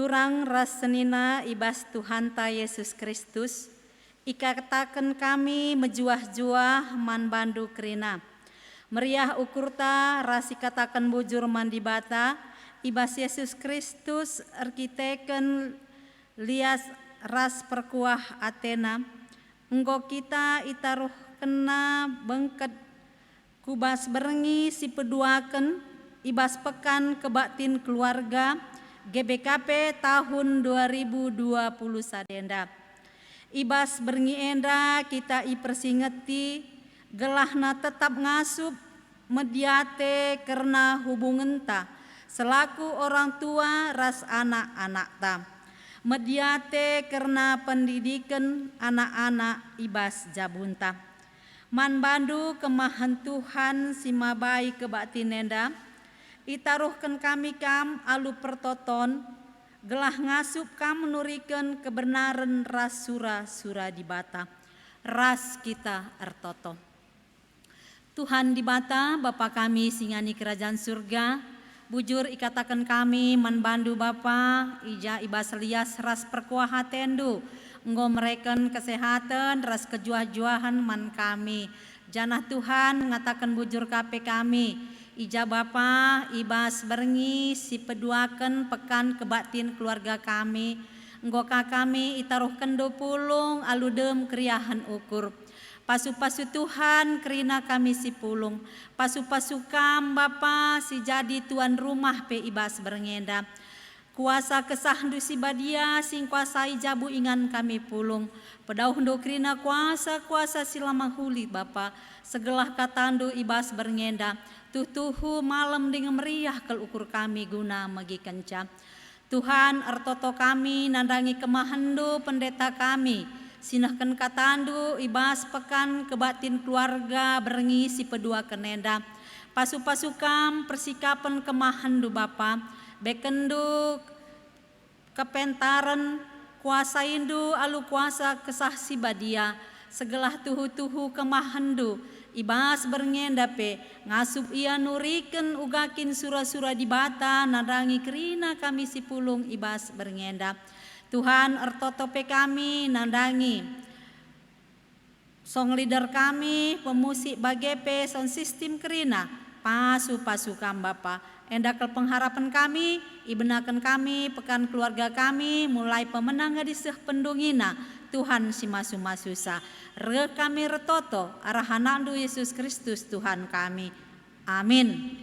Turang rasenina ibas Tuhan ta Yesus Kristus, ikatakan kami mejuah-juah man bandu kerina. Meriah ukurta rasi katakan bujur mandi bata, ibas Yesus Kristus arkiteken lias ras perkuah Athena. Engkau kita itaruh kena bengket kubas berengi si peduaken, ibas pekan kebatin keluarga, GBKP tahun 2020 sadenda. Ibas berngi enda kita ipersingeti gelahna tetap ngasup mediate karena hubungan ta selaku orang tua ras anak-anak ta. Mediate karena pendidikan anak-anak ibas jabunta. Man bandu kemahan Tuhan simabai kebatin enda. Itaruhkan kami kam alu pertoton gelah ngasup kam menurikan kebenaran ras sura di bata ras kita ertoto. Tuhan di bata Bapa kami singani kerajaan surga, bujur ikatakan kami man bandu Bapa ija ibas lias ras perkuaha tendu enggo mereken kesehatan ras kejuah-juahan man kami janah Tuhan ngatakan bujur kape kami ija Bapa ibas berengi si peduaken pekan kebatin keluarga kami enggoka kami itaruhkan 20 aludem kriahan ukur pasu-pasu Tuhan kerina kami si pulung pasu-pasu kam Bapa si jadi tuan rumah pe ibas berengenda kuasa kesahdu si badia sing kuasai jabu ingan kami pulung pedauh dokrina kuasa silama huli Bapa segelah katandu ibas berengenda tuhu malam dengan meriah kel ukur kami guna magi kenca. Tuhan ertoto kami nandangi kemahandu pendeta kami. Sinahkan katandu ibas pekan kebatin keluarga berengi si pedua kenenda. Pasu-pasu kam persikapan kemahandu Bapa. Bekendu kepentaran kuasa indu alu kuasa kesah si badia. Segelah tuhu kemahandu. Ibas berngendape ngasup ia nuriken ugakin sura-sura di bata nadangi kerina kami si pulung ibas berngendap. Tuhan ertotope kami nandangi song leader kami pemusik bagepe sound system kerina pasu-pasu kam Bapa endakel pengharapan kami ibenakan kami pekan keluarga kami mulai pemenang gadiseh pendungina Tuhan si masu-masusa re kami retoto arahanandu Yesus Kristus Tuhan kami. Amin.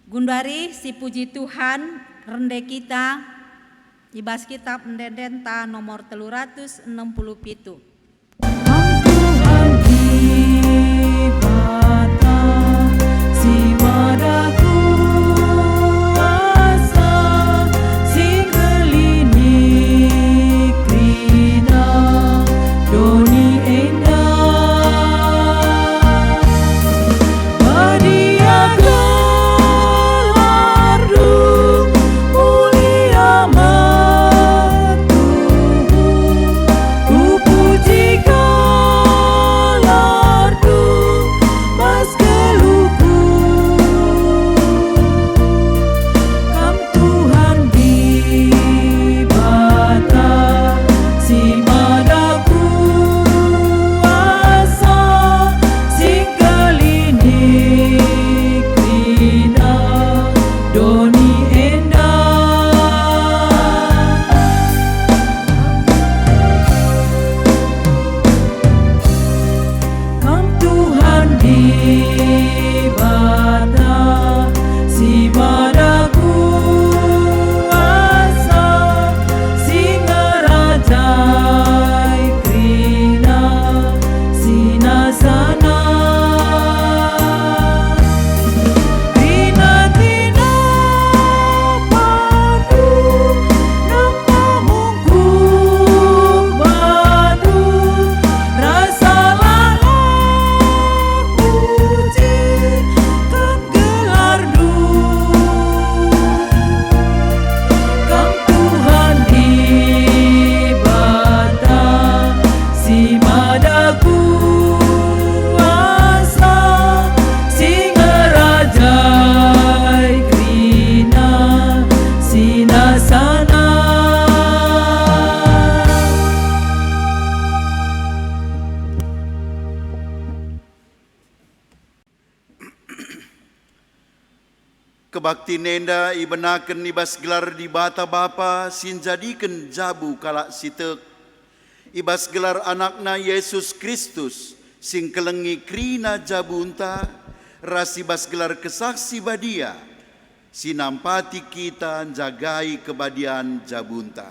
Gundari si puji Tuhan rende kita ibas kitab mendendenta nomor 367. Puji Kebakti nenda ibenaken ibas gelar di bata bapa sin jadikan jabu kalak sitek. Ibas gelar anakna Yesus Kristus sing kelengi krina jabunta rasibas gelar kesaksi badia sinampati kita jagai kebadian jabunta.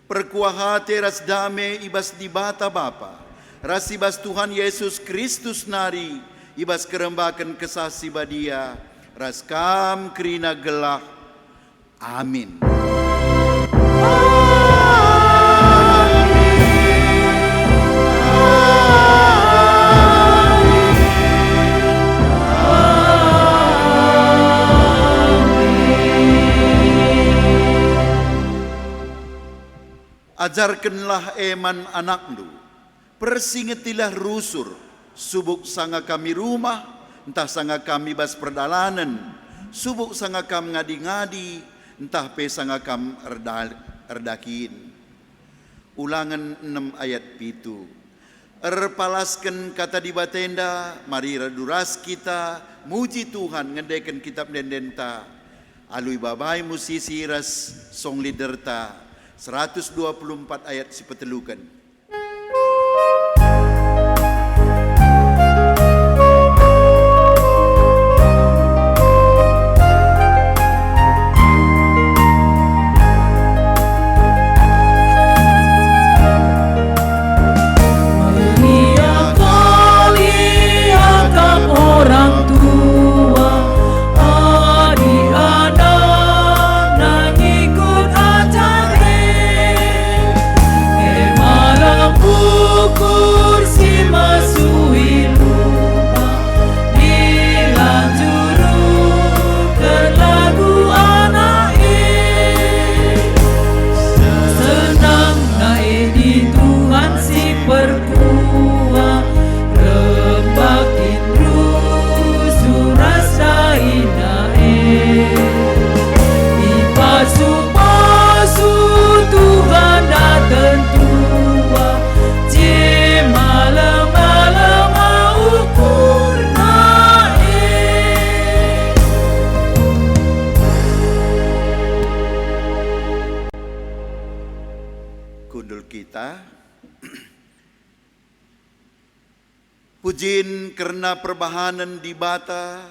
Perkuah hati ras dame ibas di bata bapa rasibas Tuhan Yesus Kristus nari ibas kerembakan kesasi badia raskam krina gelah. Amin. Ajarkanlah eman anakmu, persingetilah rusur, subuk sanga kami rumah, entah sanga kami bas perdalanan, subuk sanga kam ngadi-ngadi, entah pe sanga kam erdakin. Ulangan 6 ayat 7. Erpalaskan kata di batenda, mari raduras kita, muji Tuhan ngedeken kitab dendenta. Alui babai musisi ras song liderta. 124 ayat si petelukan. Pujin karena perbahanan di bata,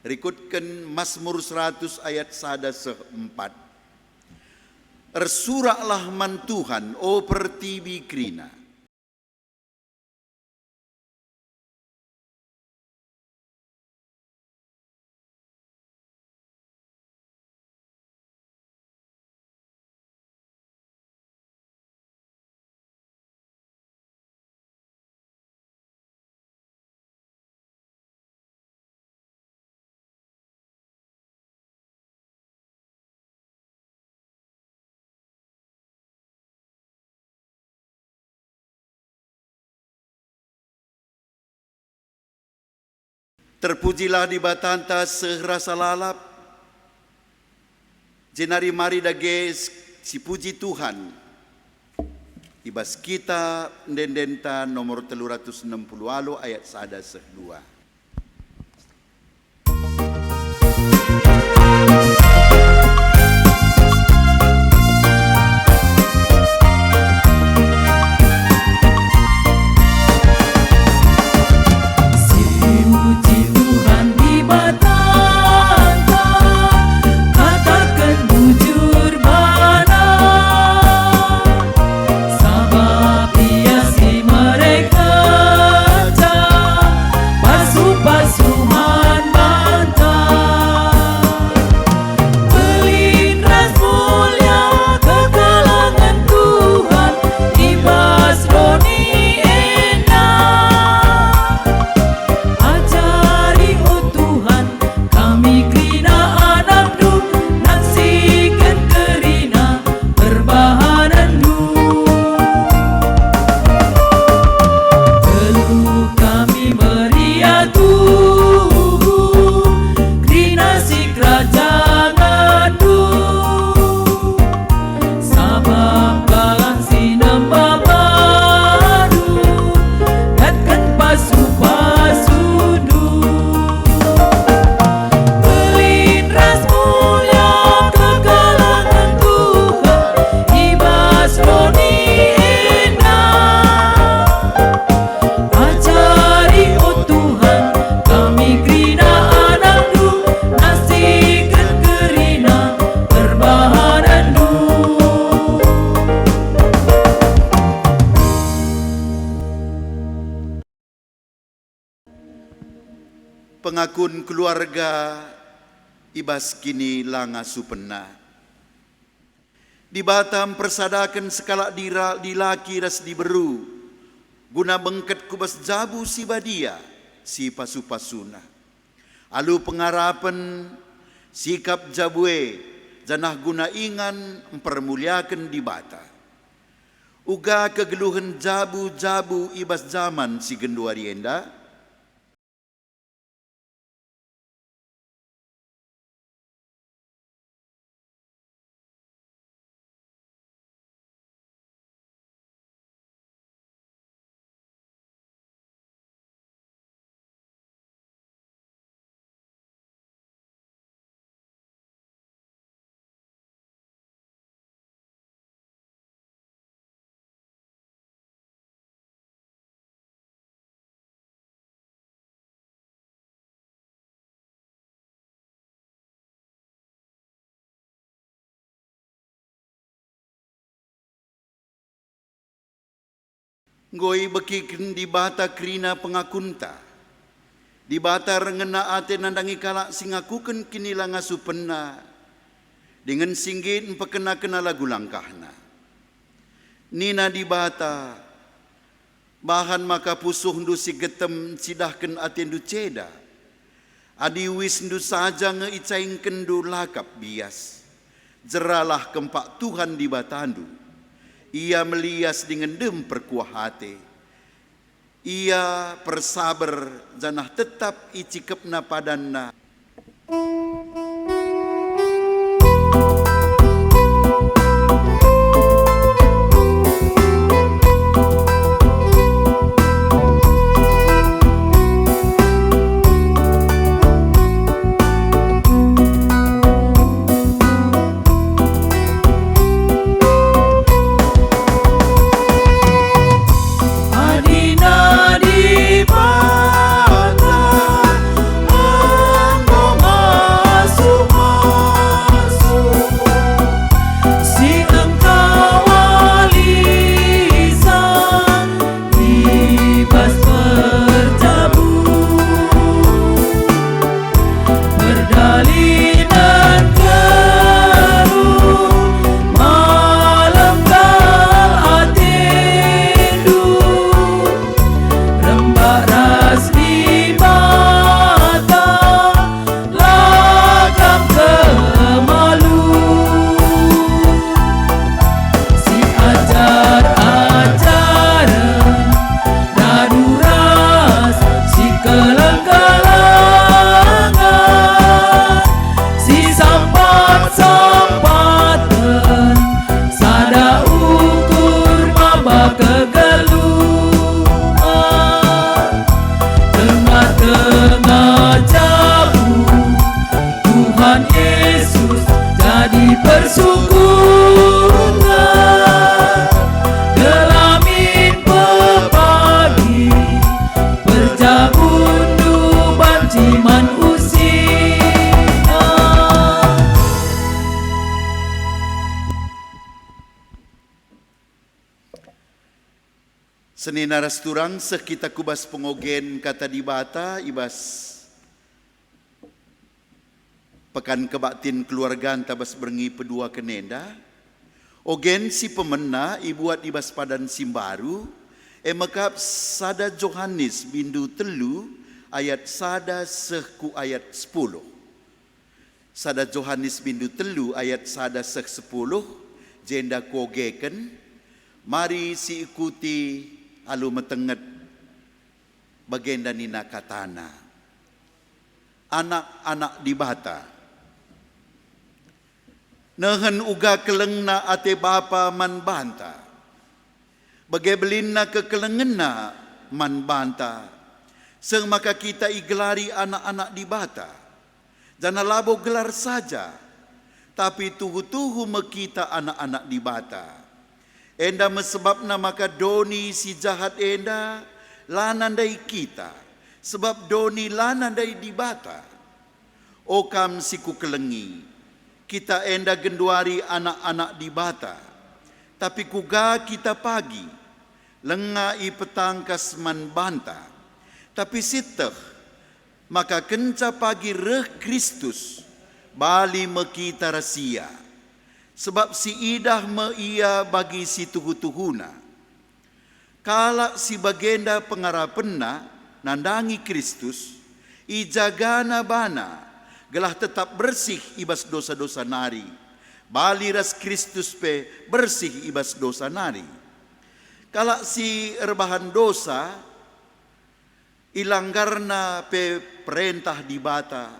rikutkan Mazmur 100 ayat 104. Ersuraklah man Tuhan, o pertiwi krina. Terpujilah di batanta sehrasa lalap, jenari mari dage si puji Tuhan. Ibas kita dendenta nomor 360 alo ayat 102. Sabab ia si mereka pengakun keluarga ibas kini langa supena. Di Batam persadakan sekala dilaki ras diberu, guna bengket kubas jabu si badia, si pasu-pasuna. Alu pengarapan sikap jabue, janah guna ingan mempermuliakan di Bata. Uga kegeluhan jabu-jabu ibas zaman si genduari enda, ngoi bekikin di Bata krina pengakunta. Di Bata rengena ate nandangi kalak singakuken kini langa supena. Dengan singgit empekena-kena lagu langkahna. Nina di Bata, bahan maka pusuh ndu si getem sidahken ate ndu ceda. Adi wis ndu saja ngeicaingken ndu lakap bias. Jeralah kempak Tuhan di Batandu. Ia melias dengan dem perkuah hati. Ia persabar janah tetap icikepna padanna. Senina rasturang sekita kubas pengogen kata di Bata ibas pekan kebaktin keluarga tabas berngi pedua kenenda. Ogen si pemena ibuat ibas padan simbaru emakap sada Johannes bindu telu ayat sada sehku ayat 10. Sada Johannes bindu telu ayat sada seh 10 jenda kogeken mari si ikuti alu metenget bagenda nina katana. Anak-anak di Bata. Nehen uga kelengna ate bapa man banta. Bagebelinna kekelengena man banta. Seng maka kita igelari anak-anak di Bata. Jangan labo gelar saja. Tapi tuhu-tuhu mekita anak-anak di Bata. Enda mesebabna maka doni si jahat enda lanandai kita. Sebab doni lanandai di Bata. Okam siku kelengi. Kita enda genduari anak-anak di Bata. Tapi kuga kita pagi. Lengai petang kasman banta. Tapi siteh maka kenca pagi reh Kristus bali mekita rasia. Sebab si idah me ia bagi si tuhu-tuhuna. Kala si bagenda pengarapenna nandangi Kristus, ijagana bana gelah tetap bersih ibas dosa-dosa nari. Bali ras Kristus pe bersih ibas dosa nari. Kala si rebahan dosa, ilanggarna pe perintah di bata,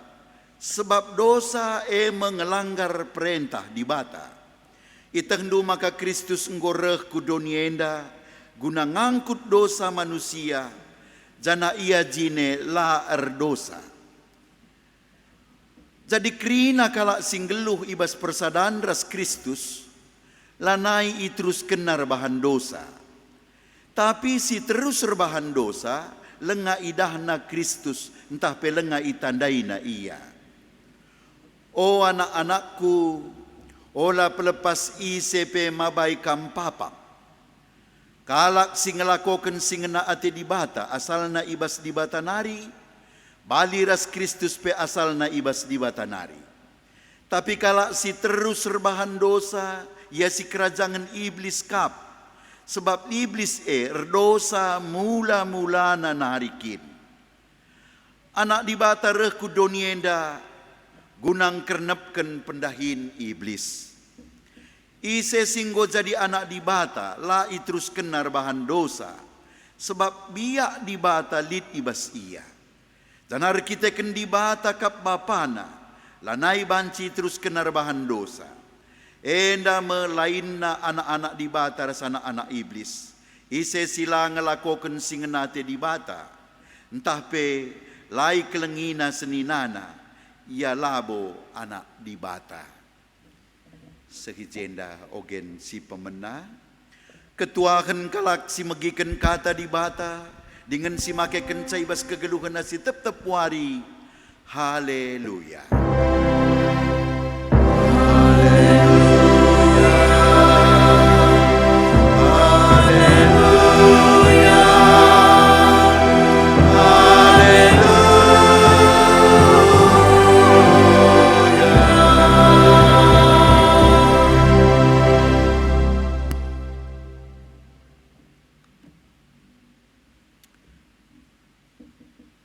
sebab dosa mengelanggar perintah di bata. Itengdu maka Kristus nggoreh ku donienda guna ngangkut dosa manusia, jana ia jine la erdosa. Jadi krina kala singgeluh ibas persadaan ras Kristus, lanai terus kena rebahan dosa. Tapi si terus rebahan dosa, lenga idahna Kristus, entah pe lenga itandaina ia. O anak-anakku, ola pelepas ICP mabai kampapa. Kalak sing ngelakoken sing ngena ate di bata, asalna ibas di bata nari, bali ras Kristus pe asalna ibas di bata nari. Tapi kalak si terus rebahan dosa, ya si kerajangan iblis kap. Sebab iblis erdosa mula-mulana narikin. Anak di bata reh ku donienda, gunang kernepken pendahin iblis. Ise singgo jadi anak di bata, la terus kena rebahan dosa. Sebab biak di bata lid ibas ia. Janar kita ken di bata kap bapana, lanai banci terus kena rebahan dosa. Enda melainna anak-anak di bata rasana anak iblis. Ise sila ngelakoken singenate di bata. Entah pe lai kelengina seninana, ia labo anak di bata. Sehijenda ogen si pemena, ketuahan kalak si megiken kata di bata, dengan si make kencai bas kegeluhan nasi tep-tep wari. Haleluya.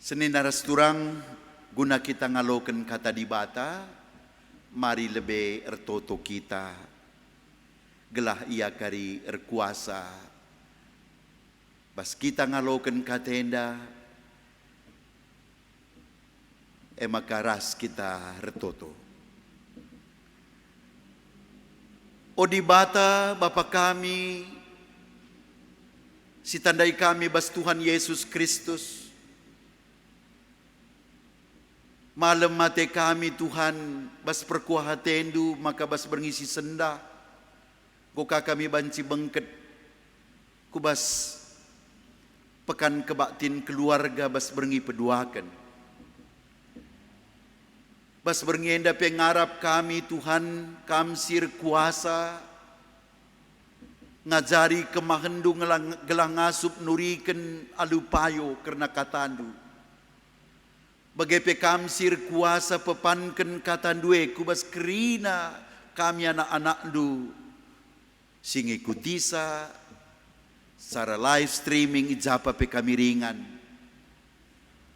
Senin naras turang guna kita ngaloken kata di bata, mari lebe ertoto kita, gelah ia kari erkuasa, bas kita ngaloken katenda, makaras kita ertoto. O di bata Bapa kami, si tandai kami bas Tuhan Yesus Kristus, malam mate kami Tuhan bas perkuah tendu maka bas berngisi senda. Goka kami banci bengket kubas pekan kebaktin keluarga bas berngi peduakan. Bas berngi enda pengarap kami Tuhan kamsir kuasa ngajari kemahendu gelang ngasup nuriken alupayo karena katandu. Bagai pekamsir kuasa pepanken kata due kubas kerina kami anak-anak du sing ikutisa secara live streaming ijapa pe kami ringan.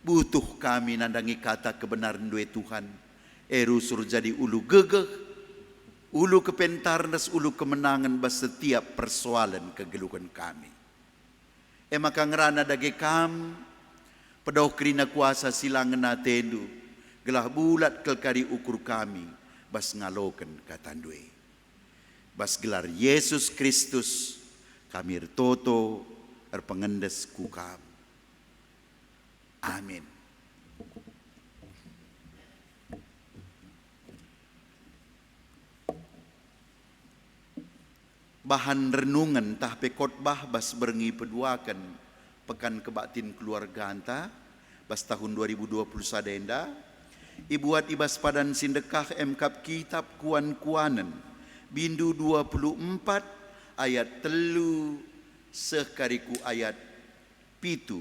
Butuh kami nandangi kata kebenaran due Tuhan. Erusur jadi ulu gegeh, ulu kepentarnas, ulu kemenangan bas setiap persoalan kegeluhan kami. Maka ngerana dage kam pedoh kerina kuasa silangan natendu, gelah bulat kelkari ukur kami, bas ngaloken katandue. Bas gelar Yesus Kristus, kami ertoto, erpengendes kukam. Amin. Bahan renungan tah pe khotbah bas berngi peduakan pekan kebaktin keluarga anta bas tahun 2020 sadenda ibuat ibas padan sindekah emkap kitab kuan-kuanen bindu 24 ayat 3 sekariku ayat 7.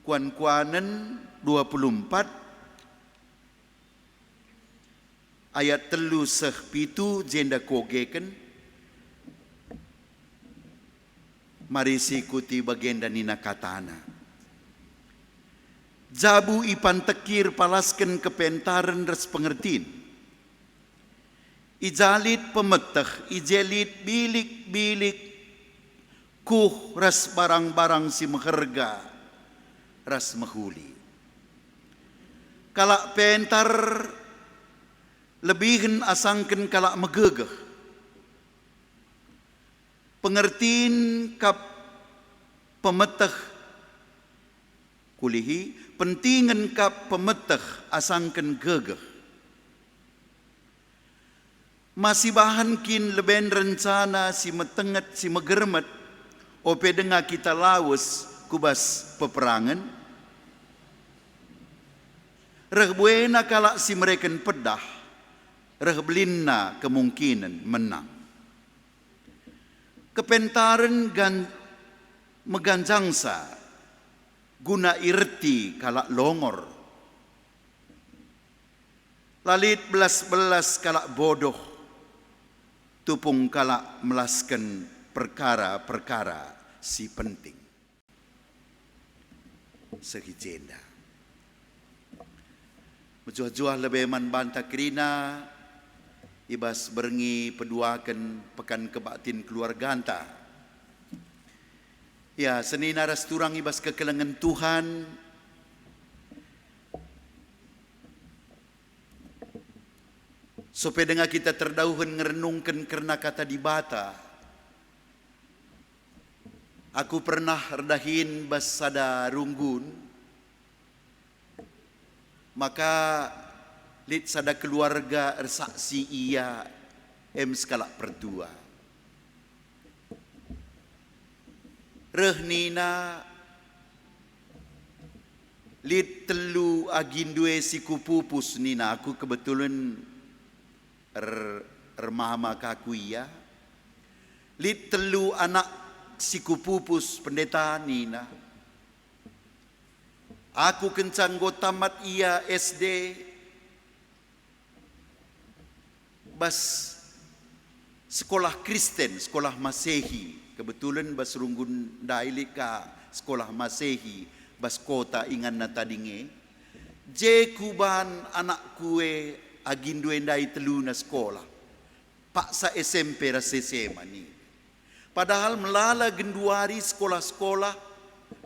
Kuan-kuanen 24 ayat 3-7 jenda kogeken. Mari ikuti bagenda nina katana. Jabu ipan tekir palasken kepentaran res pengertiin. Ijalit pemeteh, ijelit bilik-bilik kuh ras barang-barang si meherga ras mehuli. Kalak pentar lebihin asangken kalak megegeh. Pengertiin kap pemeteh kulihi, pentingan kap pemeteh asangken gegeh. Masih bahan kin leben rencana si metenget si megermet ope denga kita lawas kubas peperangan. Reh buena kalak si mereken pedah, reh belinna kemungkinan menang. Kepentaran meganjangsa guna irti kalak longor. Lalit belas-belas kalak bodoh, tupung kalak melaskan perkara-perkara si penting. Sehijenda. Menjuah-juah lebeman banta kerina, ibas berengi peduakan pekan kebaktin keluarga anta. Ya, seni naras turang ibas kekelengan Tuhan. Supaya dengan kita terdauhan ngerenungkan karena kata di bata. Aku pernah redahin bas sada runggun. Maka lit sada keluarga ersaksi ia skala pertua. Reh nina lit telu agindue si kupupus nina. Aku kebetulan remama kaku ia. Lit telu anak si kupupus pendeta nina. Aku kencang go tamat ia SD. Bas sekolah Kristen, sekolah Masehi. Kebetulan bas runggun dailika sekolah Masehi, bas kota ingan na tadinge. Je kuban anak kue agindue ndai telu na sekolah. Paksa SMP rasa SMA ni. Padahal melala genduari sekolah-sekolah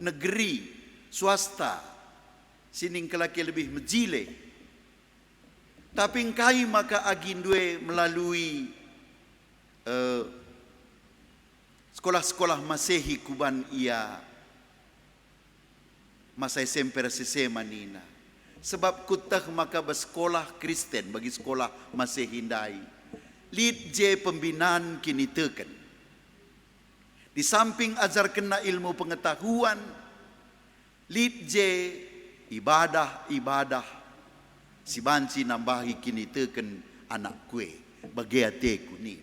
negeri, swasta. Sining kelaki lebih mejile. Tapi engkai maka agindue melalui sekolah-sekolah Masehi kuban ia masa SMP SMA nina. Sebab kutah maka bersekolah Kristen bagi sekolah Masehi ndai. Lid je pembinaan kini teken. Di samping ajar kena ilmu pengetahuan, lid je ibadah si banci nambahi kini teken anak kue bagi ateku ni.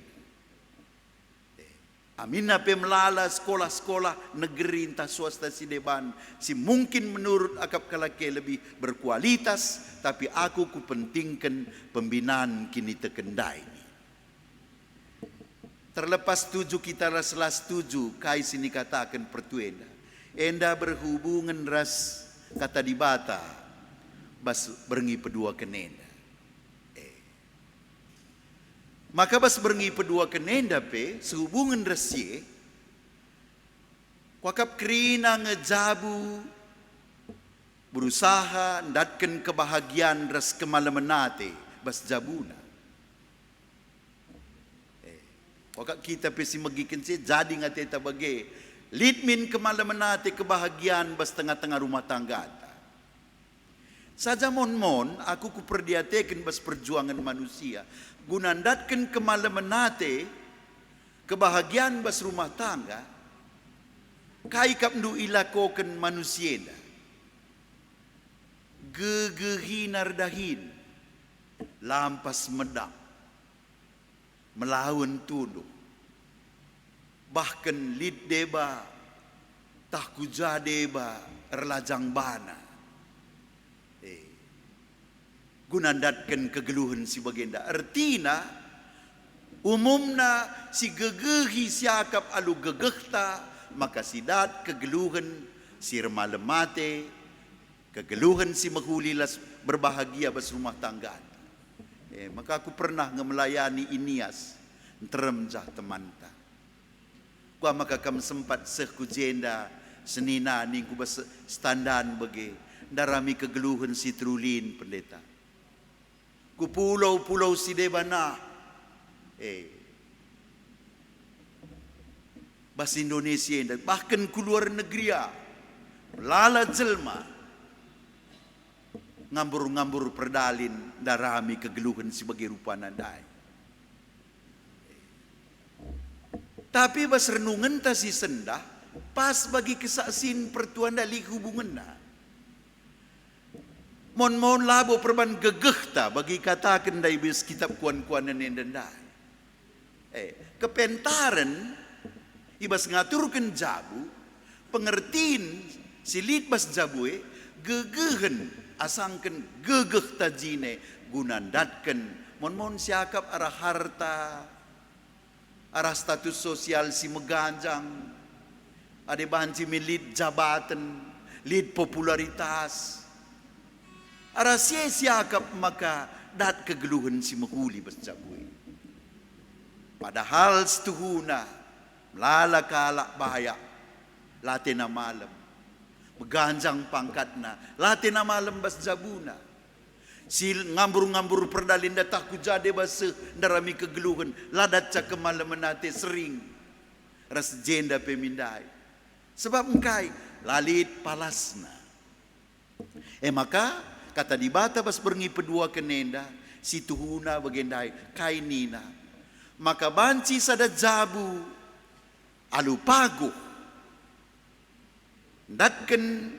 Amina pe melala sekolah-sekolah negeri entah swasta si deban si mungkin menurut akap kalake lebih berkualitas, tapi aku kupentingkan pembinaan kini tekendai. Terlepas tuju kita raslah setuju kai sini katakan pertuenda. Enda berhubungan ras kata di bata bas berengi pedua kenenda. Maka bas berengi pedua kenenda pe sehubungan resye wakap kerina ngejabu berusaha ndatkan kebahagiaan ras kemalamanate bas jabuna. Wakap kita pe si magikan si jadi ngate tabage litmin kemalamanate kebahagiaan bas tengah-tengah rumah tangga. Saja mon aku kuperdiatekan bas perjuangan manusia. Gunandatkan kemalamanate kebahagiaan bas rumah tangga. Kai kapndu ilakokan manusia da. Gegehinar dahin. Lampas medang. Melawan tuduh. Bahkan lid deba. Tahkuja deba. erlajang bana. Gunandatkan kegeluhan si bagenda. Artina umumna si gegehi siakap alu gegehta, maka sidat kegeluhan si remalemate, kegeluhan si mahulilas berbahagia bas rumah tangga. Maka aku pernah melayani Inias teremjah temanta. Gua maka kam sempat sehku jenda senina ningku bas standan bagi darami kegeluhan si Trulin pendeta. Ku pulau-pulau si debana. Bas Indonesia dan bahkan ku luar negeri lala jelma ngambur-ngambur perdalin darami kegeluhan sebagai rupa nandai. Tapi bas renungan ta si sendah pas bagi kesaksian pertuan dali hubungan na. Mon labo perban gegeh ta bagi katakan dari bis kitab kuan-kuanan yang dendai. Kepentaran ibas ngaturkan jabu pengertiin silit bas jabue gegehen asangken gegeh tajine gunandatkan mon siakap arah harta arah status sosial si meganjang ade banci milit jabatan lid popularitas arah siakap maka dat kegeluhan si mehuli bas jabue padahal setuhuna melala kalak bahaya latina malam beganjang pangkatna latina malam bas jabuna sil ngambur-ngambur perdalin datah ku jade bas darami kegeluhan ladat cak malam menate sering ras jenda pemindai sebab engkai lalit palasna maka kata di bata bas berngi pedua kenenda si tuhuna bagendai kainina maka banci sada jabu alu paguh datken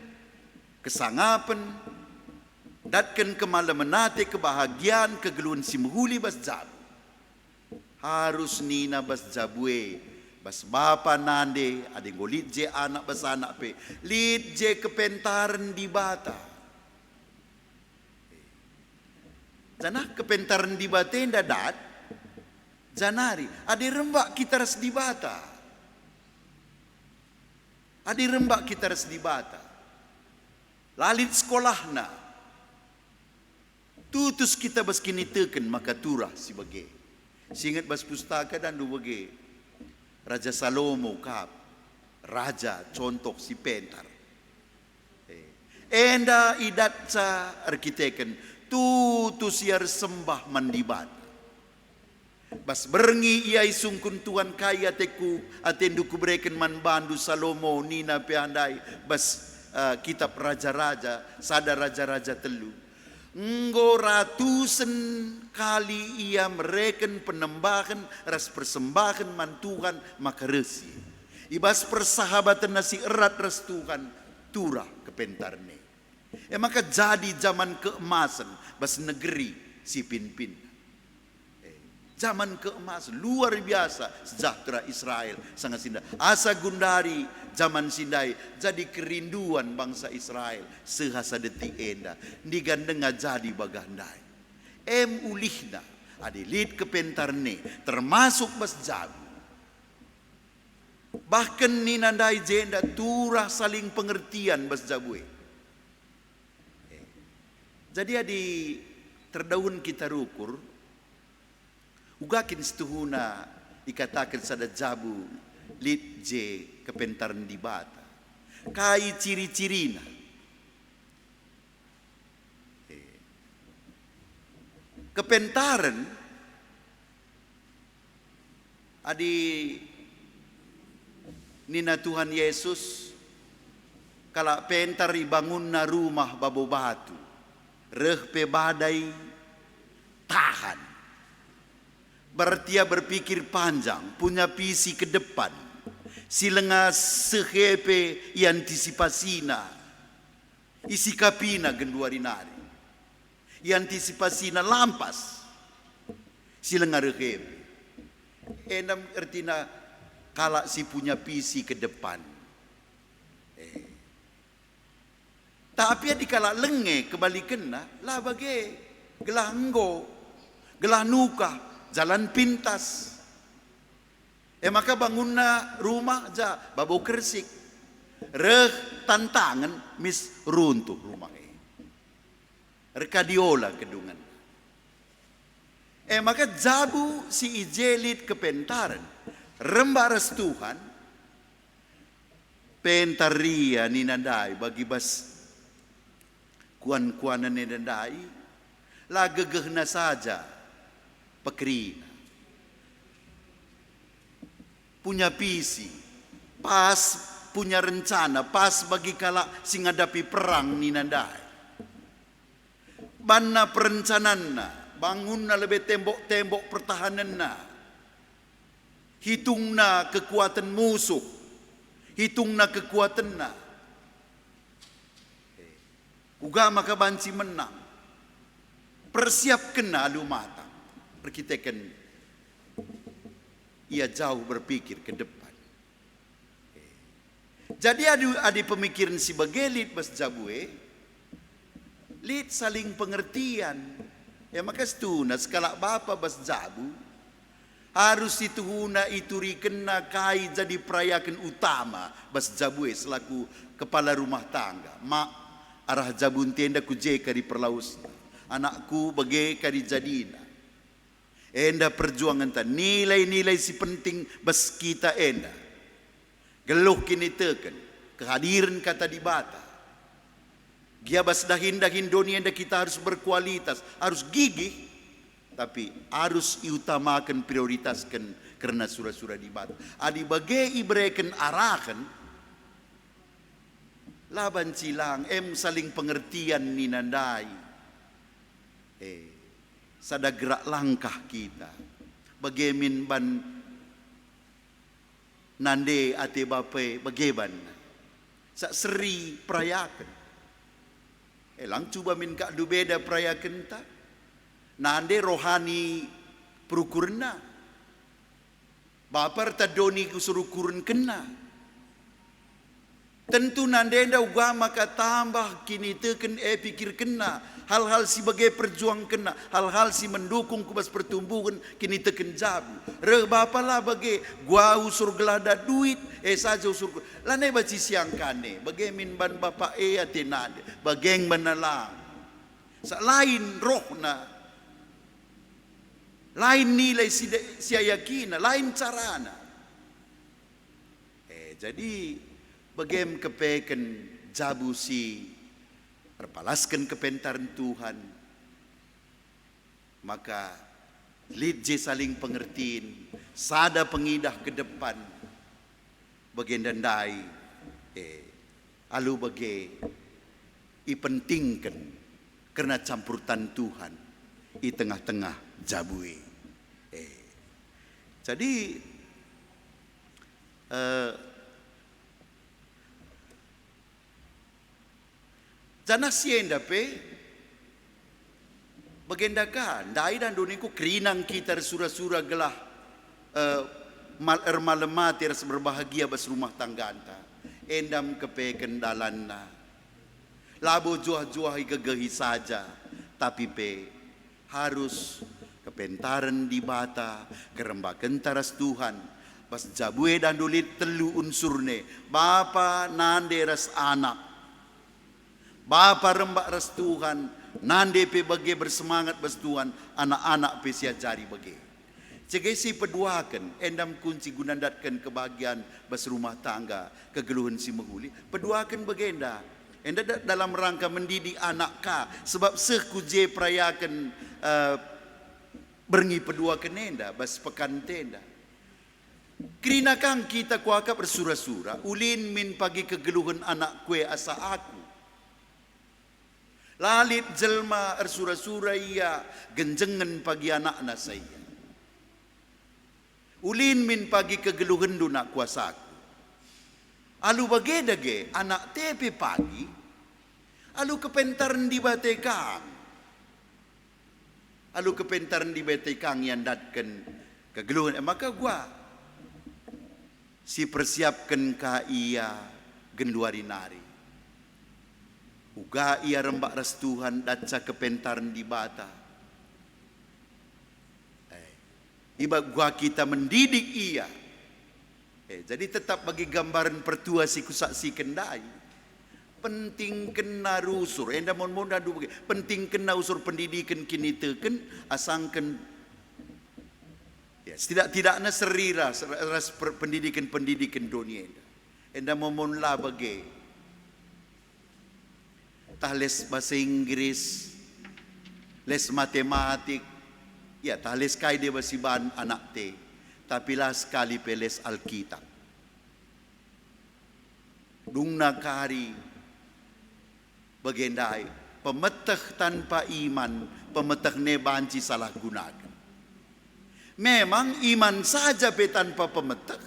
kesangapan datken kemalemenate kebahagiaan kegeluhan si mehuli bas jabu harus nina bas jabue bas bapa nande ade ngolit je anak bas anak pe lit je kepentaran di bata janah kepentaran di bata dadat janari ade rembak kita ras di bata ade rembak kita ras di bata lalit sekolahna tutus kita bas kini teken maka turah si bage singat bas pustaka dan du bage Raja Salomo kap raja contoh si pentar enda idat sa arkiteken tutus yar sembah mandibat bas berngi ia isungkun tuan kaya teku atendu kubreken man bandu Salomo nina peandai bas kitab raja-raja sada raja-raja telu nggo ratusan kali ia mereken penembahan ras persembahan mantuhan maka resi ibas persahabatan nasi erat ras Tuhan turah kepentarne maka jadi zaman keemasan bas negeri si Pinpin zaman keemasan luar biasa sejahtera Israel sangat sinda asa gundari zaman sindai jadi kerinduan bangsa Israel sehasa detik enda digandenga jadi bagandai ulihna adilit kepentarne termasuk bas jabu bahkan ninandai jenda turah saling pengertian bas jabue jadi adi terdaun kita rukur ugakin setuhuna dikatakan sada jabu lit je kepentaran di bata kai ciri-cirina kepentaran adi nina Tuhan Yesus kala pentar ibangun na rumah babo batu reh pe badai tahan berarti ia berpikir panjang, punya visi ke depan. Silenga sehepe antisipasina. Isi kapina genduarinari. Antisipasina lampas. Silenga rehepe. Enam artina kala si punya visi ke depan. Tapi di kala lenge kebalikan lah bagi gelah enggo, gelah nuka, jalan pintas. Maka bangun rumah ja babo kersik. Reh tantangan mis runtuh rumah rekadiola kedungan. Maka jabu si ijelit kepentaran rembaras Tuhan pentaria ni nandai bagi bas kuan-kuanan ni nandai lagegehna saja pekerina punya visi pas punya rencana pas bagi kala singadapi perang ni nandai banna perencananna bangunna lebih tembok-tembok pertahananna hitungna kekuatan musuh hitungna kekuatanna uga maka banci menang persiapkan alu matang perkitakan ia jauh berpikir ke depan. Jadi ada pemikiran si bagelit bas jabue lit saling pengertian. Maka setuna sekala bapa bas jabu harus ituhuna ituri kena kai jadi perayakan utama bas jabue selaku kepala rumah tangga. Mak arah jabun tenda kujeka di perlausna. Anakku bageka di jadina. Enda perjuangan ta nilai-nilai si penting bas kita enda. Geluh kini teken kehadiran kata di bata. Gia bas dahin-dahin dunia enda kita harus berkualitas, harus gigih, tapi harus diutamakan prioritaskan karena surah-surah di bata. Adi bagai ibreken arakan laban silang saling pengertian ni nandai. Sada gerak langkah kita bagemin ban nande ate bape bageban sak seri perayakan lang cuba min kak du beda perayakan ta nande rohani perukurna bapar tadoni kusuruh kurun kena tentu nande nda ugama ka tambah kini teken pikir kena hal-hal si bagai perjuang kena hal-hal si mendukung kubas pertumbuhan kini teken jabu re bapa lah bagai gua usur gelada duit saja usur lanai baci siang kane bagai min ban bapa atenade bageng banalang lain rohna lain nilai si yakina lain carana jadi bagem kepeken jabu si perpalaskan kepentaran Tuhan maka lidje saling pengertiin sada pengidah ke depan bagian dandai alu bagai ipentingkan karena campurtan Tuhan di tengah-tengah jabui jadi jana sienda pe bagendakan dai dan doniku kerinang kita surah-surah gelah malemati ras berbahagia bas rumah tangga anta endam kepe kendalanna labo juah-juah gegehi saja tapi pe harus kepentaran di bata kerembakan taras Tuhan bas jabue dan dulit telu unsurne bapa nande ras anak bapa rembak ras Tuhan nande pe bagi bersemangat bas Tuhan anak-anak pe sia jari bagi cegesi peduakan endam kunci gunandatkan kebahagiaan bas rumah tangga kegeluhan si menghuli peduakan bagenda enda dalam rangka mendidik anak ka sebab sekuje perayakan berngi peduakan enda bas pekan tenda kerina kang kita kuaka bersura-sura ulin min pagi kegeluhan anak kue asa aku lalit jelma ersura-sura ia genjengan pagi anak saya. Ulin min pagi kegeluhan du nak kuasaku. Alu bagedage anak tepe pagi. Alu kepentaran di batekang. Alu kepentaran di batekang yang datkan kegeluhan. Maka gua si persiapkan ka ia genduari nari. Uga ia rembak ras Tuhan daca kepentaran di bata. Iba gua kita mendidik ia. Jadi tetap bagi gambaran pertua si kusaksi kendai. Penting kena rusur. Enda mon dadu bagi. Penting kena usur pendidikan kini teken asangken. Ya, tidak serira ras pendidikan dunia. Enda mon lah bagi. Tah les bahasa Inggris, les matematik. Ya, tah les kai dia basiban anak te. Tapi lah sekali peles Alkitab. Dungna kari bagendai pemetah tanpa iman, pemetah ne banci salah gunakan. Memang iman saja pe tanpa pemetah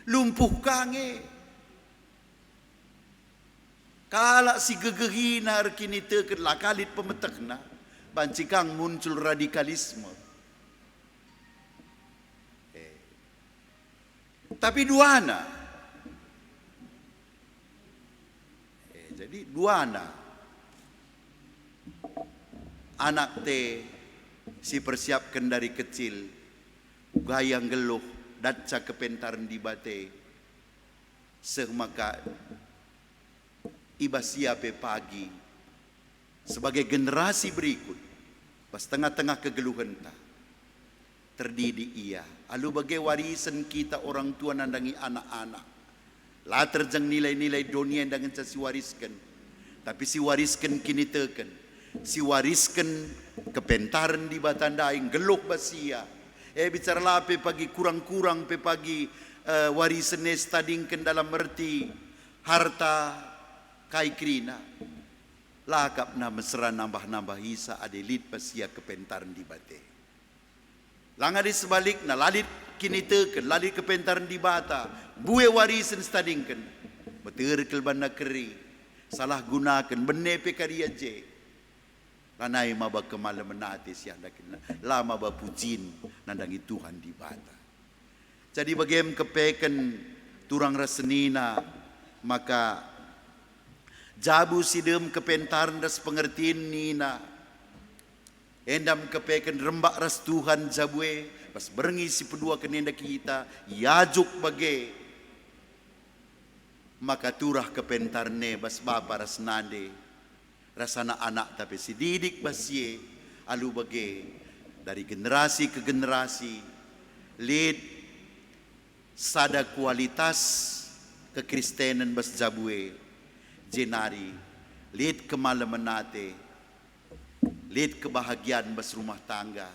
lumpuh kange. Kala si gegehina kini teken lah kalit pemetahna banci kang muncul radikalisme. Tapi duana. Jadi duana. Anak te si persiapkan dari kecil. Gayang geluh daca kepentaran di bate. Semaka iba siape pagi. Sebagai generasi berikut. Pas tengah-tengah kegeluhan ta. Terdidik ia. Alu bagai warisan kita orang tua nandangi anak-anak. Lah terjang nilai-nilai dunia yang dengan si wariskan. Tapi si wariskan kini teken. Si wariskan kepentaran di batandaing. Geluh basia. Bicara lah pe pagi kurang-kurang pe pagi warisan stadingkan dalam erti harta kai krina. Lakap na mesra nambah-nambah hisa adelit basia kepentaran di bate. Langa di sebalik na lalit kini teken, lalit kepentaran di bata, buwe warisan stadingkan, beterkel banda keri, salah gunakan, benepe karya je, lanai maba kemala menati siang dakin, lama ba pucin nandangi Tuhan di bata. Jadi bagaimana kepeken turang rasenina, maka jabu sidem kepentaran das pengertian nina. Endam kepeken rembak ras Tuhan jabue pas berengi si pedua kenenda kita yajuk bage maka turah kepentarne bas bapa ras nande rasana anak tapi si didik basye alu bage dari generasi ke generasi lead sada kualitas kekristenan bas jabue jenari lead kemalamanate lid kebahagiaan bas rumah tangga.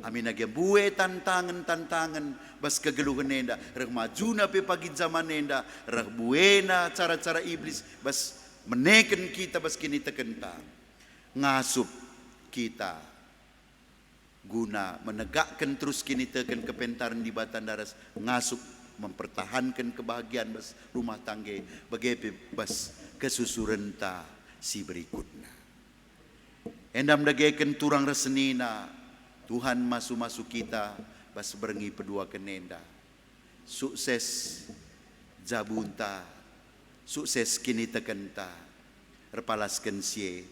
Amin age buwe tantangan bas kegeluhan nenda. Reh majuna pe pagi zaman nenda. Reh buena cara-cara iblis bas meneken kita bas kini tekenta. Ngasup kita guna menegakkan terus kini teken kepentaran di batan daras. Ngasup mempertahankan kebahagiaan bas rumah tangga. Bagaimana bas kesusurenta si berikutnya. Endam dageken turang resenina Tuhan masuk kita bas berengi pedua kenenda. Sukses jabunta, sukses kini tekenta. Repalasken sie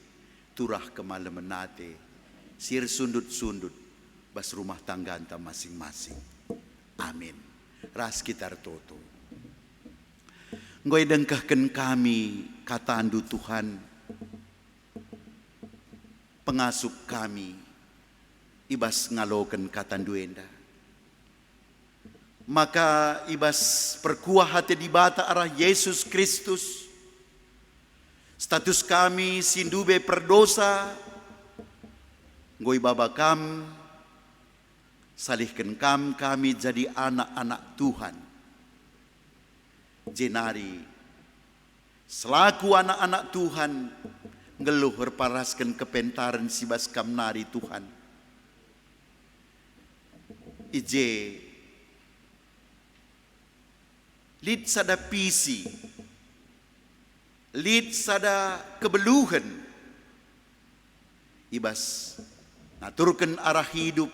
turah kemalemenate. Sir sundut-sundut bas rumah tangga anta masing-masing. Amin. Ras kitar toto. Ngoy dengkahken kami kata andu Tuhan. Pengasup kami ibas ngaloken katanduenda. Maka ibas perkuah hati di bata arah Yesus Kristus. Status kami sindube perdosa. Ngoi babakam salihkan kami jadi anak-anak Tuhan. Jenari selaku anak-anak Tuhan ngeluh berparaskan kepentaran si bas kamnari Tuhan. Ije lid sada pisi, lid sada kebeluhan. Ibas ngaturkan arah hidup,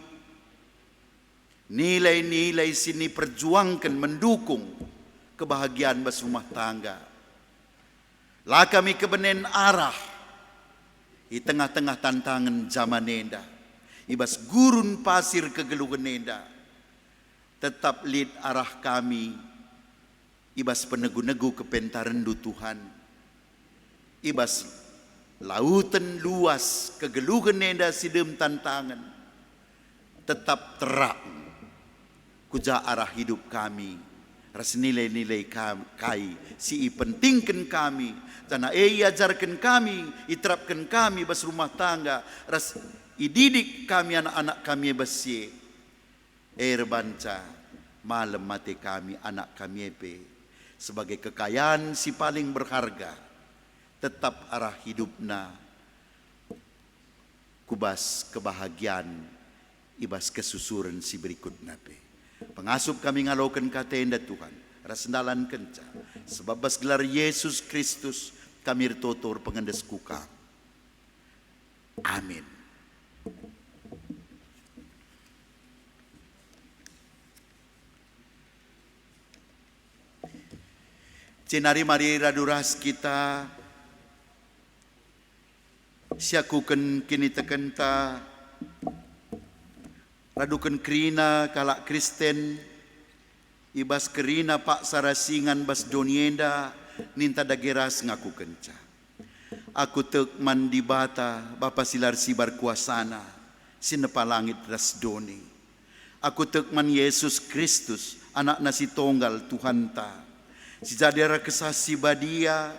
nilai-nilai sini perjuangkan mendukung kebahagiaan bas rumah tangga. lah kami kebenen arah di tengah-tengah tantangan zaman nenda. Ibas gurun pasir kegeluhan nenda. Tetap lead arah kami. Ibas penegu-negu kepentarendu Tuhan. Ibas lautan luas kegeluhan nenda sidem tantangan. Tetap terang. Kuja arah hidup kami. Ras nilai-nilai kai. Si pentingkan kami. Tanah ajarkan kami. Iterapkan kami bas rumah tangga. Ras ididik kami anak-anak kami basi. Banca malam mati kami anak kami sebagai kekayaan si paling berharga. Tetap arah hidupna. Kubas kebahagiaan. Ibas kesusuran si berikutnya pe. Pengasup kami ngalokan katenda Tuhan. Rasendalan kenca. Sebab bas gelar Yesus Kristus kami retotor pengendes kuka. Amin. Cenari mari raduras kita. Siakuken kini tekenta. Radukan kerina kalak Kristen. Ibas kerina pak sarasingan bas donienda. Ninta dageras ngaku kenca. Aku tek mandi bata. Bapa silar sibar kuasana. Sinepa langit ras doni. Aku tek man Yesus Kristus. Anak nasi tonggal Tuhan ta. Si jadera kesasi badia.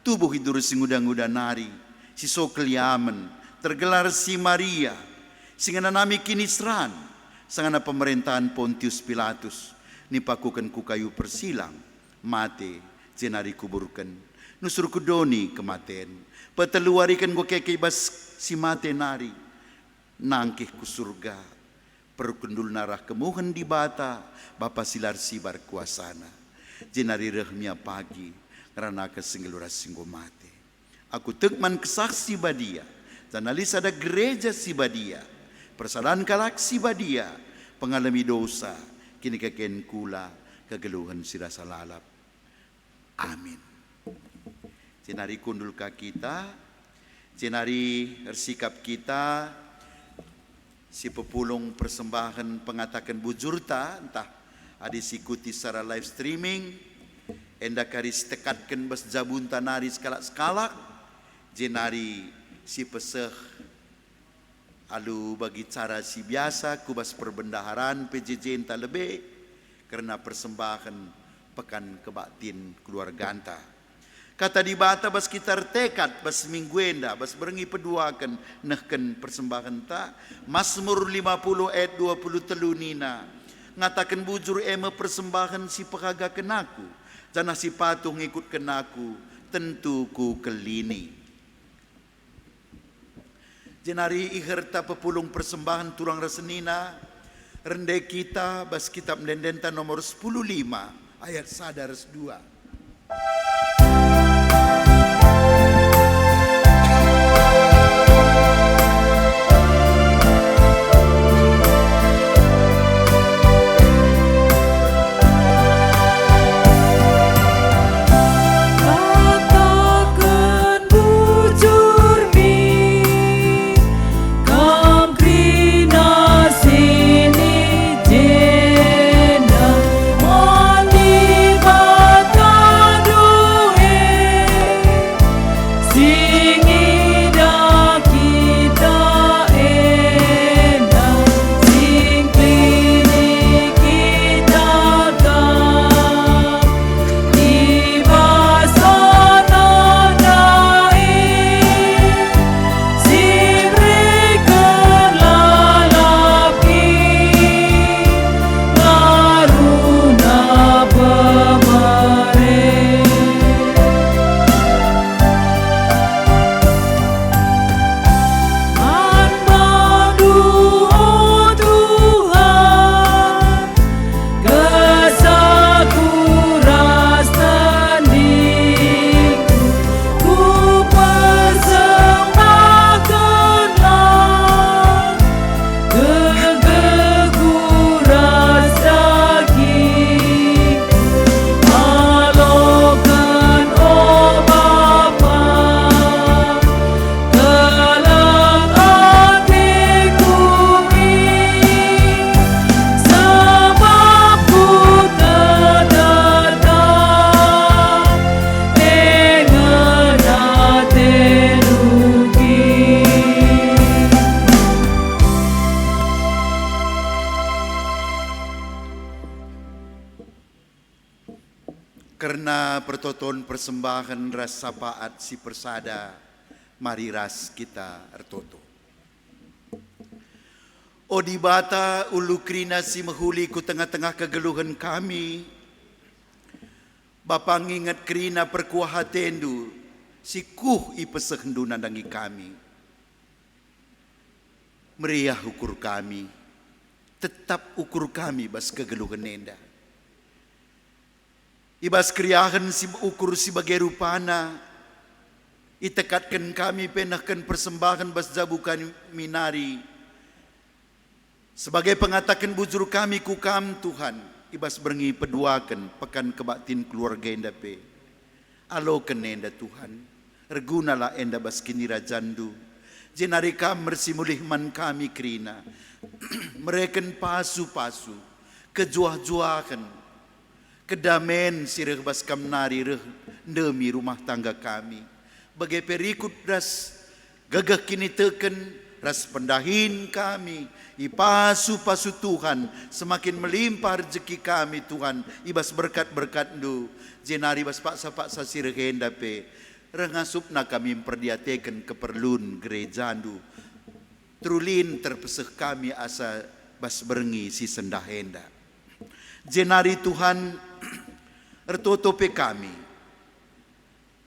Tubuh hidur singudang-udang nari. Si sokeliamen. Tergelar si Maria. Singana nami kinisran, sangana pemerintahan Pontius Pilatus, nipakukan ku kayu persilang, mate, jenari kuburkan, nusur kudoni kematen, peteluarikan ku kekibas si mate nari, nangkih ku surga, perukundul narah kemuhen di bata, bapa silar sibar kuasana, jenari rehmia pagi, karena kesinggeluras singgo mate. Aku tekman kesaksi badia, janalis ada gereja si badia, persalahan kalak si badia, pengalami dosa, kini keken kula, kegeluhan sirasa lalap. Amin. Cenari kundul ka kita, cenari ersikap kita, si pepulung persembahan pengatakan bujurta, entah adis ikuti secara live streaming, enda karis tekatkan bas jabunta nari skalak-skalak, jenari si peseh, alu bagi cara si biasa kubas perbendaharaan PJJ entah lebih karena persembahan pekan kebaktin keluarga anta. Kata di bata bas kita tekad bas mingguenda bas berengi peduakan nehken persembahan ta. Mazmur 50 ayat 23 nina ngatakan bujur ema persembahan si pekaga kenaku jana si patung ikut kenaku tentu ku kelini. Jenari iherta pepulung persembahan turang resenina rende kita bas kitab mendendenta nomor 15 ayat 1-2. Karena pertoton persembahan ras sapaat si persada, mari ras kita ertoto. O di bata ulu krina si mahuli ku tengah-tengah kegeluhan kami, Bapa ngingat krina perkuah hatendu, si kuh ipesehdu nandangi kami. Meriah ukur kami, tetap ukur kami bas kegeluhan nenda. Ibas kriahan si ukur si bagai rupana, itekatkan kami penahkan persembahan bas jabukan minari. Sebagai pengatakan bujur kami kukam Tuhan, ibas berengi peduakan pekan kebaktin keluarga enda pe. Alokan enda Tuhan, ergunalah enda bas kini rajandu. Jenari kam mersimulih man kami krina, mereken pasu-pasu, kejuah-juakan, kedamen sireh bas kam nari reh demi rumah tangga kami. Bagai perikut ras gagah kini teken ras pendahin kami. Ipasu-pasu Tuhan semakin melimpah rezeki kami Tuhan. Ibas berkat-berkat du. Jenari bas paksa-paksa sireh hendape. Rengasupna kami memperdiatekan keperluan gereja du. Trulin terpeseh kami asa bas berengi si sendah henda. Jenari Tuhan ertotope kami.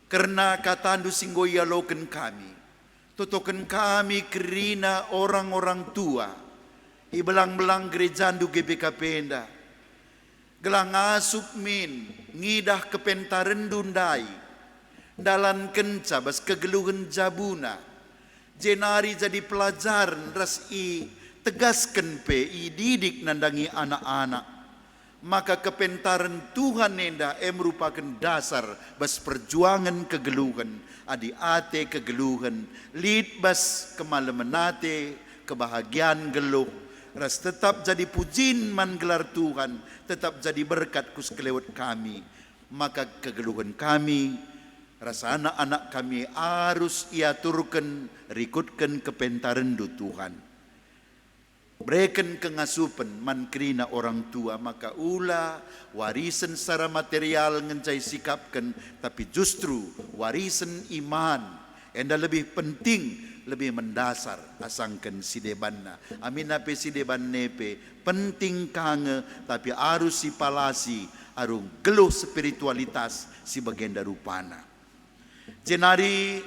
Karena katandu singgoya loken kami. Totoken kami kerina orang-orang tua. Ibelang-belang gerejandu GBK Penda. Gelang asup min. Ngidah kepentarendundai. Dalan kenca bas kegeluhan jabuna. Jenari jadi pelajaran ras i tegaskan pe i didik nandangi anak-anak. Maka kepentaran Tuhan nenda merupakan dasar bas perjuangan kegeluhan. Adi ate kegeluhan. Lid bas kemalemenate kebahagiaan geluh. Ras tetap jadi pujin man gelar Tuhan. Tetap jadi berkat kus kelewat kami. Maka kegeluhan kami, rasa anak-anak kami harus ia turkan, rikutkan kepentaran du Tuhan. Berikan kengasupan man kerina orang tua, maka ulah warisan secara material ngencai sikapkan, tapi justru warisan iman. Enda lebih penting, lebih mendasar asangkan si debanna. Amin ape si deban nepe penting kange, tapi harus si palasi, arung geluh spiritualitas si bagenda rupana. Jenari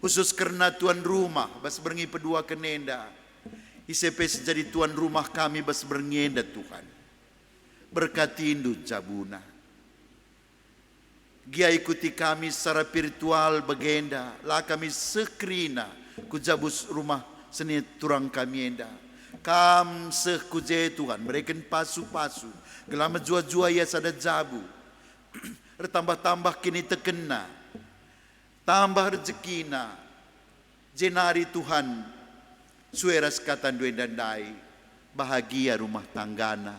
khusus karena tuan rumah bas berengi pedua kenenda. ICP jadi tuan rumah kami bas berngenda Tuhan. Berkati indu jabuna. Gia ikuti kami secara virtual bagenda. Lah kami sekrina kujabus rumah seni turang kami enda. Kam sekuje Tuhan. Mereka pasu-pasu. Gelama jua-jua ya sada jabu. Retambah-tambah kini tekena. Tambah rezekina. Jenari Tuhan. Sueras katan duen dan dai, bahagia rumah tanggana,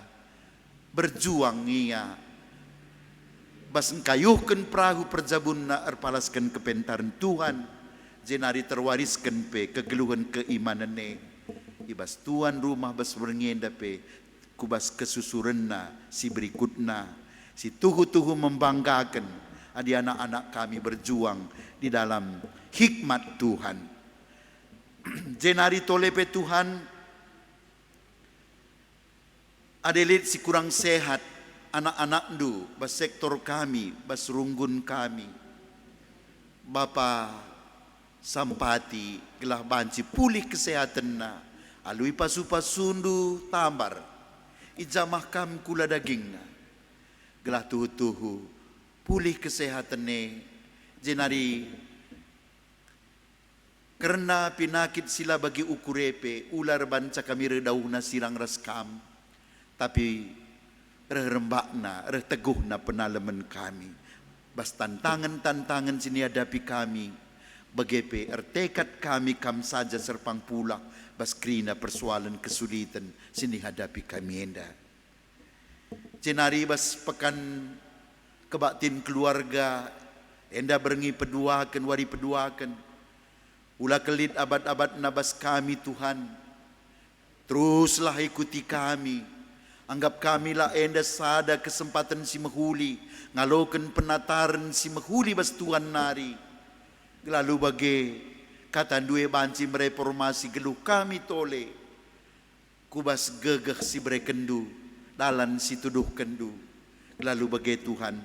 berjuang ia, bas engkayuhkan perahu perjabunna erpalaskan kepentaran Tuhan, jenari terwariskan pe kegeluhan keimanan ne, ibas tuan rumah bas berngenda pe, kubas kesusurenna si berikutna, si tuhu-tuhu membanggakan, adi anak-anak kami berjuang di dalam hikmat Tuhan. Jenari tolepe Tuhan adelit si kurang sehat anak-anak du bas sektor kami bas runggun kami Bapa sampati gelah banci pulih kesehatan na alui pasu-pasundu tambar ijamah kam kula dagingna gelah tuhu-tuhu pulih kesehatan ne jenari karena pinakit sila bagi ukurepe, ular banca kami redauhna silang raskam. Tapi rembakna, teguhna penalaman kami. Bas tantangan-tantangan sini hadapi kami. Bagepe ertekat kami kam saja serpang pulak. Bas krina persoalan kesulitan sini hadapi kami enda. Jenari bas pekan kebaktin keluarga. Enda berengi peduakan, wari peduakan. Ulah kelit abad-abad nabas kami Tuhan. Teruslah ikuti kami. Anggap kami lah enda sada kesempatan si mahuli, ngalokan penataran si mahuli bas Tuhan nari. Lalu bagi kata dua banci mereformasi geluh kami tole. Kubas gegeh si berekendu, dalan si tuduh kendu. Lalu bagi Tuhan,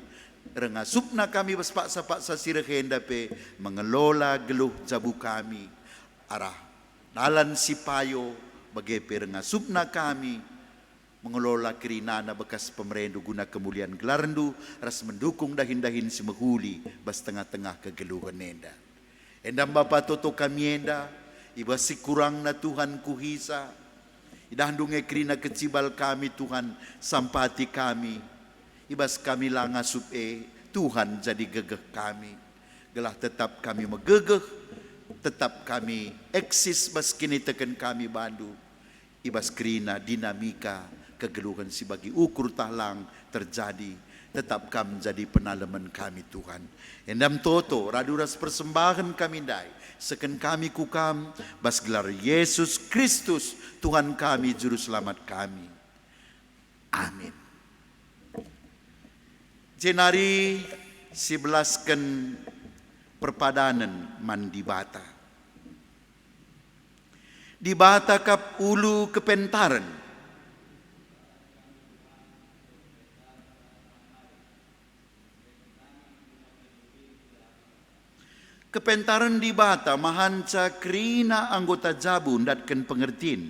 rengasupna kami bas paksa-paksa si rehenda pe, mengelola geluh jabu kami. Arah dalan si payo, bagi pe rengasupna kami, mengelola kirinana bekas pemerendu guna kemuliaan gelarandu ras mendukung dahin-dahin si mahuli bas tengah-tengah kegeluhan enda. Endam Bapa toto kami enda, iba si kurang na Tuhan kuhisa, idahandunge kirina kecibal kami Tuhan sampati kami, ibas kami langasup Tuhan jadi gegeh kami. Gelah tetap kami megegeh, tetap kami eksis bas kini teken kami bandu, ibas kirina dinamika kegeluhan si bagi ukur tahlang terjadi, tetap kami menjadi penalaman kami Tuhan. Endam toto raduras persembahan kami dai, seken kami kukam bas gelar Yesus Kristus Tuhan kami juru selamat kami. Amin. Jenari 11 perpadanan mandi bata. Di bata kap ulu kepentaran. Kepentaran di bata mahanca krina anggota jabu datken pengertin.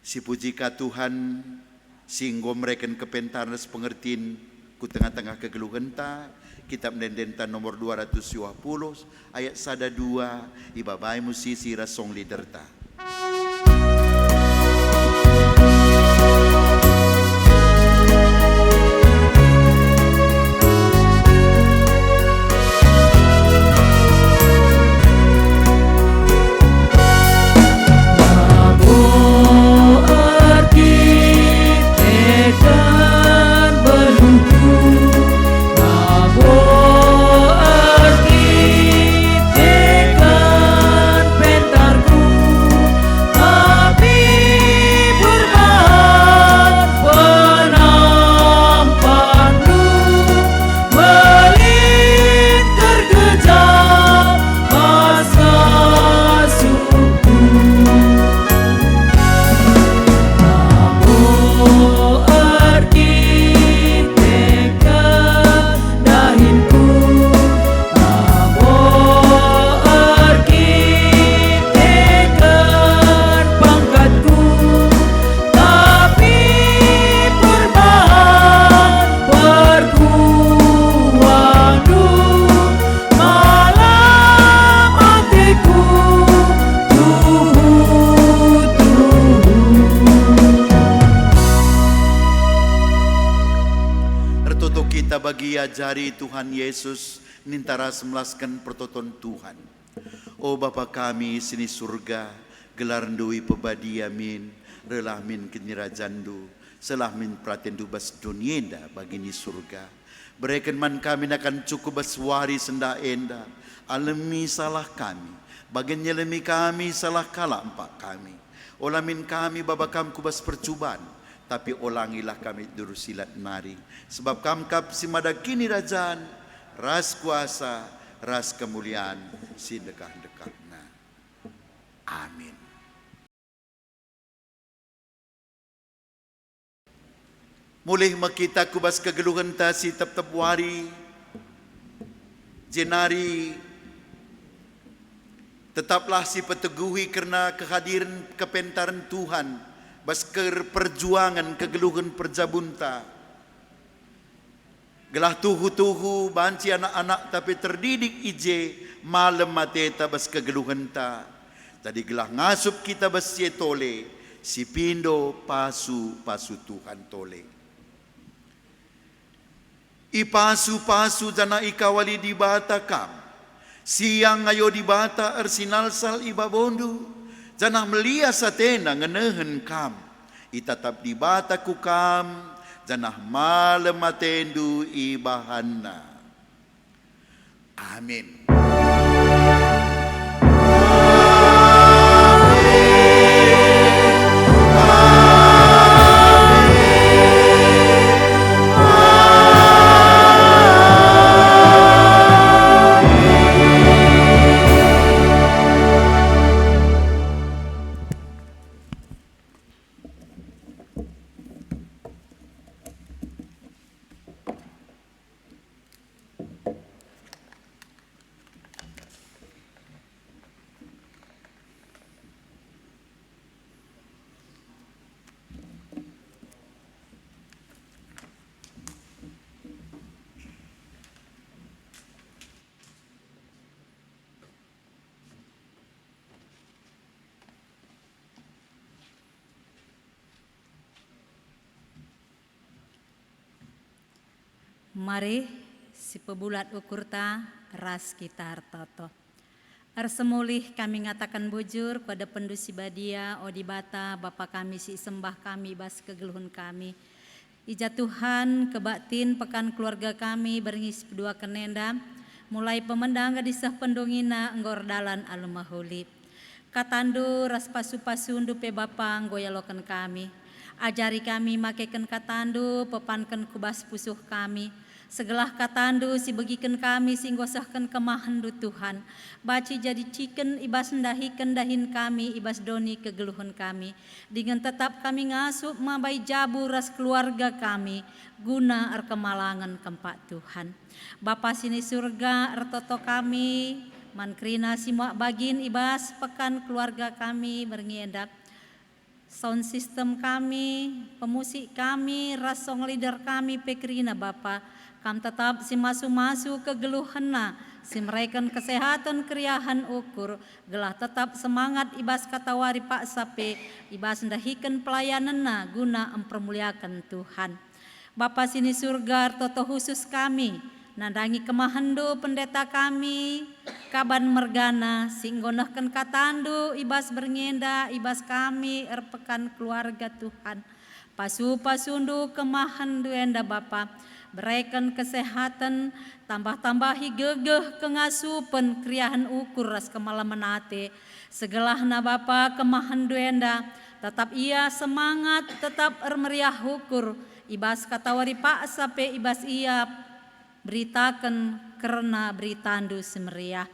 Si pujika Tuhan singgo mereka kepentaran pengertin ku tengah-tengah kegeluhan ta. Kitab Dendenta nomor 220 ayat 1-2 ibabai musisi rasong liderta. Bagi ajari Tuhan Yesus nintaras melaskan pertoton Tuhan. O Bapa kami sini surga, gelar ndui pebadi amin, relah min kenirajandu, selah min pratendu bas dunienda bagi ni surga. Berikan man kami akan cukup baswari senda enda, alami salah kami, bagian nyelemi kami salah kala empak kami. Olamin kami babakam kubas percubaan, tapi ulangilah kami durusilat mari. Sebab kamkap si madakini rajaan, ras kuasa, ras kemuliaan, si dekah-dekahna. Amin. Mulih makita kubas kegeluhan ta si tep-tep wari, jenari, tetaplah si peteguhi karena kehadiran kepentaran Tuhan, basker perjuangan kegeluhan perjabunta. Gelah tuhu-tuhu banci anak-anak tapi terdidik ije malam mateta bas kegeluhan ta. Tadi gelah ngasup kita bas tole, si pindo pasu Tuhan tole. Ipasu-pasu jana ikawali di bata kam. Siang ayo di bata arsinal sal ibabondu. Jana melia satena ngenehen kam. Itatap di bata ku kam. Janah malam matendu ibahanna. Amin. Mari si pebulat ukur ta ras kita hartoto. Arsemulih kami ngatakan bujur pada pendusi badia odi bata Bapa kami si sembah kami bas kegeluhun kami. Ija Tuhan kebatin pekan keluarga kami beringis kedua kenenda mulai pemendang disah pendongina enggor dalan alumahuli. Katandu ras pasu-pasu dupe Bapa nggoyalokan kami. Ajari kami makeken katandu pepanken kubas pusuh kami. Segelah katandu si begiken kami singgosahkan kemahandu Tuhan. Baci jadi ciken ibas ndahiken dahin kami ibas doni kegeluhan kami. Dengan tetap kami ngasup mabai jabu ras keluarga kami. Guna kemalangan kempak Tuhan. Bapa sini surga ertoto kami. Mankrina si muak bagin ibas pekan keluarga kami berngiendap. Sound system kami, pemusik kami, rasong leader kami pekrina Bapa. Kam tetap si masu-masu kegeluhena, si mereken kesehatan kriahan ukur, gelah tetap semangat ibas katawari Pak Sape, ibas ndahiken pelayananna guna mempermuliakan Tuhan. Bapa sini surga toto khusus kami, nandangi kemahandu pendeta kami, kaban mergana, singgonahken katandu, ibas berngenda, ibas kami erpekan keluarga Tuhan. Pasu-pasundu kemahandu enda Bapa, berikan kesehatan, tambah-tambahi gegeh kengasupen kriahan ukur ras kemalamanate. Segelahna Bapa kemahandu enda, tetap ia semangat, tetap meriah ukur. Ibas katawari Pak Sape ibas ia beritakan karena beritandu semeriah.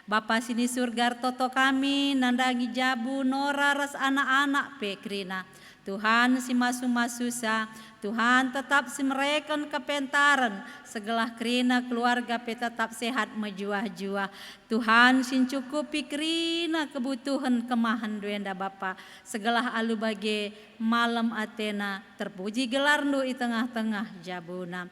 Bapa sini surga toto kami nandangi jabu nora ras anak-anak pekrina. Tuhan si masu-masusa, Tuhan tetap si mereken kepentaran, segelah krina keluarga pe tetap sehat mejuah-juah. Tuhan sin cukupi krina kebutuhan kemahan duenda Bapa, segelah alu bage malam Athena, terpuji gelarnu i tengah-tengah jabuna.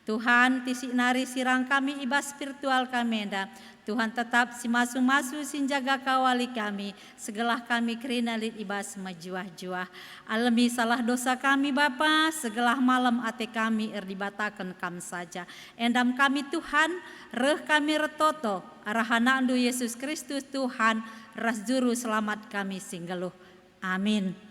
Tuhan tisi nari sirang kami ibas spiritual kami enda. Tuhan tetap si masu-masu sin jaga kawali kami. Segelah kami kerinalit ibas majuah-juah. Alami salah dosa kami Bapa. Segelah malam ate kami erdibatakan kam saja. Endam kami Tuhan. Reh kami retoto. Arahana andu Yesus Kristus Tuhan. Ras juru selamat kami singgeluh. Amin.